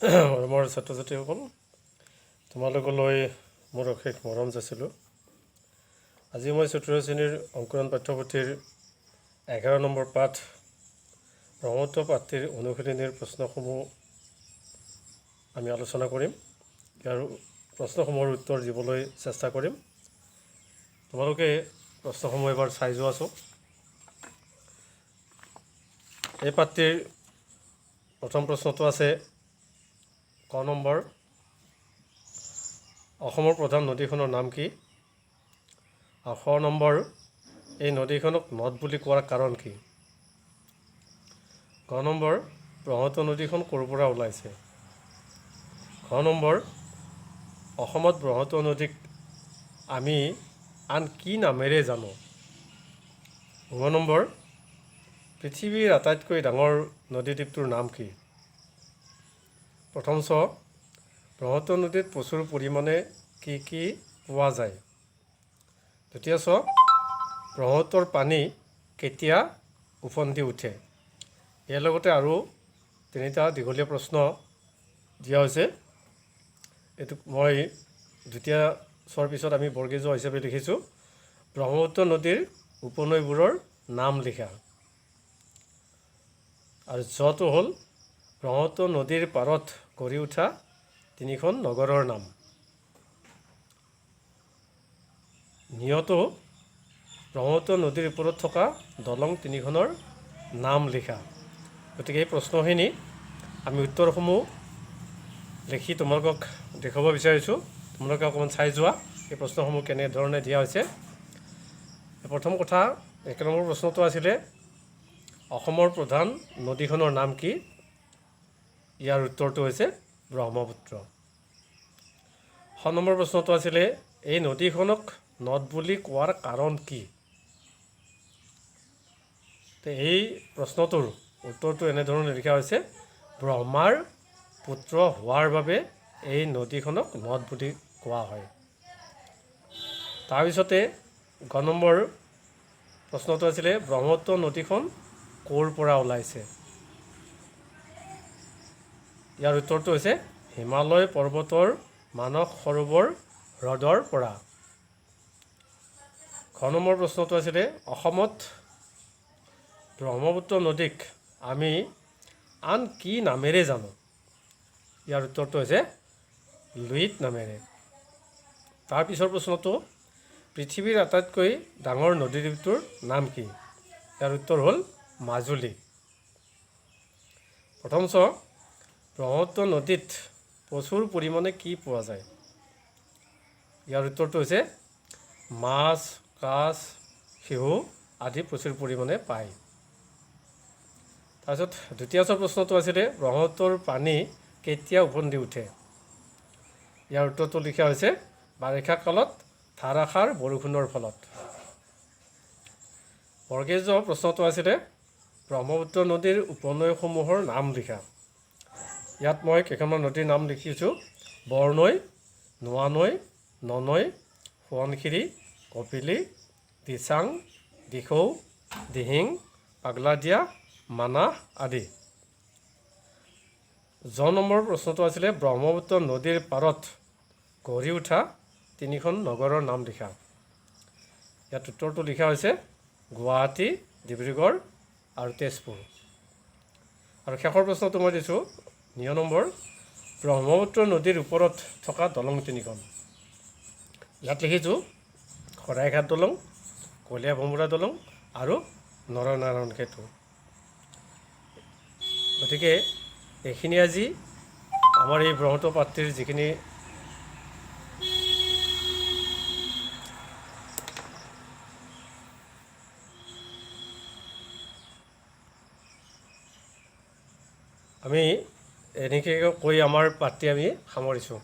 মোৰ ছাত্ৰ ছাত্ৰীসকল, তোমালোকলৈ মোৰ অশেষ মৰম যাচিলোঁ। আজি মই ১৪ শ্ৰেণীৰ অংকুৰণ পাঠ্যপুথিৰ ১১ নম্বৰ পাঠ ব্ৰহ্মপুত্ৰ পাঠটিৰ অনুশীলনীৰ প্ৰশ্নসমূহ আমি আলোচনা কৰিম। ইয়াৰ প্ৰশ্নসমূহৰ উত্তৰ দিবলৈ চেষ্টা কৰিম। তোমালোকে প্ৰশ্নসমূহ এবাৰ চাই যোৱাচোন। এই পাঠটিৰ প্ৰথম প্ৰশ্নটো আছে ক নম্বৰ, অসমৰ প্ৰধান নদীখনৰ নাম কি? আৰু খ নম্বৰ, এই নদীখনক নদ বুলি কোৱাৰ কাৰণ কি? গ নম্বৰ, ব্ৰহ্মপুত্ৰ নদীখন ক'ৰ পৰা ওলাইছে? ঘ নম্বৰ, অসমত ব্ৰহ্মপুত্ৰ নদীক আমি আন কি নামেৰে জানো? ঘ নম্বৰ, পৃথিৱীৰ আটাইতকৈ ডাঙৰ নদীদ্বীপটোৰ নাম কি? প্ৰথম চ, ব্ৰহ্মপুত্ৰ নদীত প্ৰচুৰ পৰিমাণে কি কি পোৱা যায়? দ্বিতীয় চ, ব্ৰহ্মপুত্ৰৰ পানী কেতিয়া উফন্দি উঠে? ইয়াৰ লগতে আৰু তিনিটা দীঘলীয়া প্ৰশ্ন দিয়া হৈছে। এইটো মই দ্বিতীয় চৰ পিছত আমি বৰ্গীয় জ হিচাপে লিখিছোঁ, ব্ৰহ্মপুত্ৰ নদীৰ উপনৈবোৰৰ নাম লিখা। আৰু জটো হ'ল ব্ৰহ্মপুত্ৰ নদীৰ পাৰত গঢ়ি উঠা তিনিখন নগৰৰ নাম। নিয়তো ব্ৰহ্মপুত্ৰ নদীৰ ওপৰত থকা দলং তিনিখনৰ নাম লিখা। গতিকে এই প্ৰশ্নখিনি আমি উত্তৰসমূহ লিখি তোমালোকক দেখুৱাব বিচাৰিছোঁ। তোমালোকে অকণমান চাই যোৱা এই প্ৰশ্নসমূহ কেনেধৰণে দিয়া হৈছে। প্ৰথম কথা, ১ নম্বৰ প্ৰশ্নটো আছিলে অসমৰ প্ৰধান নদীখনৰ নাম কি? ইয়াৰ উত্তৰটো হৈছে ব্ৰহ্মপুত্ৰ। খ নম্বৰ প্ৰশ্নটো আছিলে এই নদীখনক নদ বুলি কোৱাৰ কাৰণ কি? এই প্ৰশ্নটোৰ উত্তৰটো এনেধৰণে লিখা হৈছে, ব্ৰহ্মাৰ পুত্ৰ হোৱাৰ বাবে এই নদীখনক নদ বুলি কোৱা হয়। তাৰপিছতে গ নম্বৰ প্ৰশ্নটো আছিলে ব্ৰহ্মপুত্ৰ নদীখন ক'ৰ পৰা ওলাইছে? ইয়াৰ উত্তৰটো হৈছে হিমালয় পৰ্বতৰ মানস সৰোবৰ হ্ৰদৰ পৰা। ঘ নম্বৰ প্ৰশ্নটো আছিলে অসমত ব্ৰহ্মপুত্ৰ নদীক আমি আন কি নামেৰে জানো? ইয়াৰ উত্তৰটো হৈছে লুইত নামেৰে। তাৰপিছৰ প্ৰশ্নটো পৃথিৱীৰ আটাইতকৈ ডাঙৰ নদীদ্বীপটোৰ নাম কি? ইয়াৰ উত্তৰ হ'ল মাজুলী। প্ৰথম চ, ব্ৰহ্মপুত্ৰ নদীত প্ৰচুৰ পৰিমাণে কি পোৱা যায়? ইয়াৰ উত্তৰটো হৈছে মাছ, কাছ, শিহু আদি প্ৰচুৰ পৰিমাণে পায়। তাৰপিছত দ্বিতীয় প্ৰশ্নটো আছিলে ব্ৰহ্মপুত্ৰৰ পানী কেতিয়া উফন্দি উঠে? ইয়াৰ উত্তৰটো লিখা হৈছে বাৰিষা কালত ধাৰাসাৰ বৰষুণৰ ফলত। বৰ্গীয় জ প্ৰশ্নটো আছিলে ব্ৰহ্মপুত্ৰ নদীৰ উপনৈসমূহৰ নাম লিখা। ইয়াত মই কেইখনমান নদীৰ নাম লিখিছোঁ, বৰনৈ, নোৱানৈ, ননৈ, সোৱণশিৰি, কপিলী, দিচাং, দিখৌ, দিহিং, পাগলাদিয়া, মানাহ আদি। জ নম্বৰ প্ৰশ্নটো আছিলে ব্ৰহ্মপুত্ৰ নদীৰ পাৰত গঢ়ি উঠা তিনিখন নগৰৰ নাম লিখা। ইয়াত উত্তৰটো লিখা হৈছে গুৱাহাটী, ডিব্ৰুগড় আৰু তেজপুৰ। আৰু শেষৰ প্ৰশ্নটো মই দিছোঁ নিয় নম্বৰ, ব্ৰহ্মপুত্ৰ নদীৰ ওপৰত থকা দলং তিনিখন। ইয়াত লিখিছোঁ শৰাইঘাট দলং, কলীয়া ভোমোৰা দলং আৰু নৰনাৰায়ণ সেতু। গতিকে এইখিনি আজি আমাৰ এই ব্ৰহ্মপুত্ৰ পাঠটিৰ যিখিনি আমি এনেকৈ কৈ আমাৰ পাঠটি আমি সামৰিছোঁ।